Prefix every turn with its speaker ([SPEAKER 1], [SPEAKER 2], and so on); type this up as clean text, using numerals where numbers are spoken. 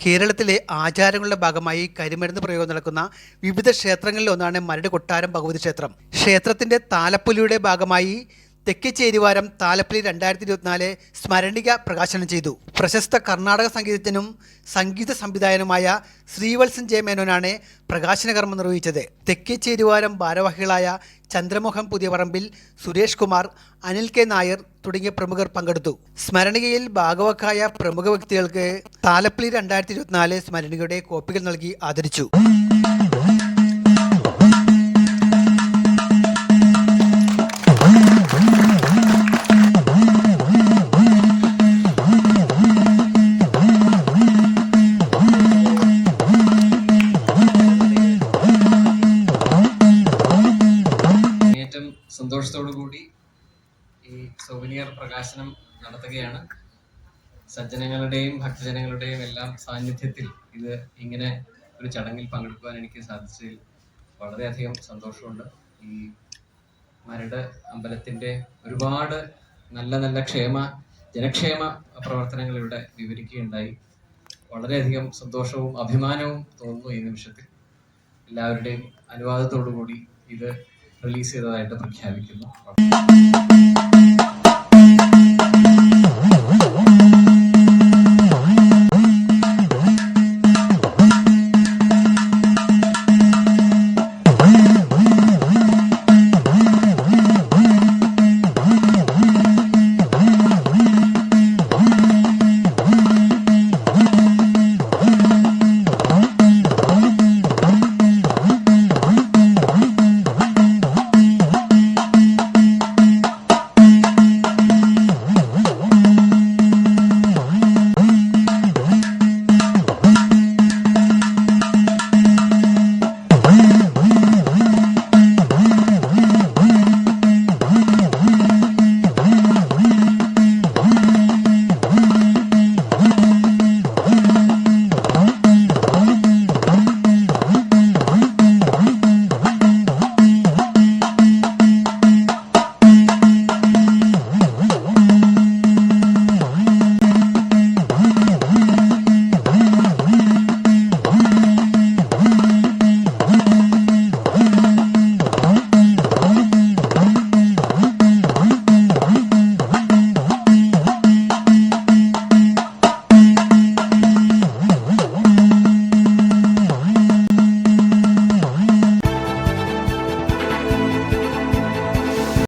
[SPEAKER 1] കേരളത്തിലെ ആചാരങ്ങളുടെ ഭാഗമായി കരിമരുന്ന് പ്രയോഗം നടക്കുന്ന വിവിധ ക്ഷേത്രങ്ങളിൽ ഒന്നാണ് മരട് കൊട്ടാരം ഭഗവതി ക്ഷേത്രം. ക്ഷേത്രത്തിന്റെ താലപ്പൊലിയുടെ ഭാഗമായി തെക്കേച്ചേരിവാരം താലപ്പൊലി 2024 സ്മരണിക പ്രകാശനം ചെയ്തു. പ്രശസ്ത കർണാടക സംഗീതജ്ഞനും സംഗീത സംവിധായകനുമായ ശ്രീവത്സൻ ജെ മേനോനാണ് പ്രകാശന കർമ്മം നിർവഹിച്ചത്. തെക്കേച്ചേരിവാരം ഭാരവാഹികളായ ചന്ദ്രമോഹൻ പുതിയപറമ്പിൽ, സുരേഷ് കുമാർ, അനിൽ കെ നായർ തുടങ്ങിയ പ്രമുഖർ പങ്കെടുത്തു. സ്മരണികയിൽ ഭാഗവാക്കായ പ്രമുഖ വ്യക്തികൾക്ക് താലപ്പൊലി 2024 സ്മരണികയുടെ കോപ്പികൾ നൽകി ആദരിച്ചു.
[SPEAKER 2] സന്തോഷത്തോടു കൂടി ഈ സോവനിയർ പ്രകാശനം നടത്തുകയാണ്. സജ്ജനങ്ങളുടെയും ഭക്തജനങ്ങളുടെയും എല്ലാം സാന്നിധ്യത്തിൽ ഇത് ഇങ്ങനെ ഒരു ചടങ്ങിൽ പങ്കെടുക്കുവാൻ എനിക്ക് സാധിച്ചതിൽ വളരെയധികം സന്തോഷമുണ്ട്. ഈ മരട് അമ്പലത്തിൻ്റെ ഒരുപാട് നല്ല നല്ല ജനക്ഷേമ പ്രവർത്തനങ്ങൾ ഇവിടെ വിവരിക്കുകയുണ്ടായി. വളരെയധികം സന്തോഷവും അഭിമാനവും തോന്നുന്നു ഈ നിമിഷത്തിൽ. എല്ലാവരുടെയും അനുവാദത്തോടു കൂടി ഇത് റിലീസ് ചെയ്തതായിട്ട് പ്രഖ്യാപിക്കുന്നു.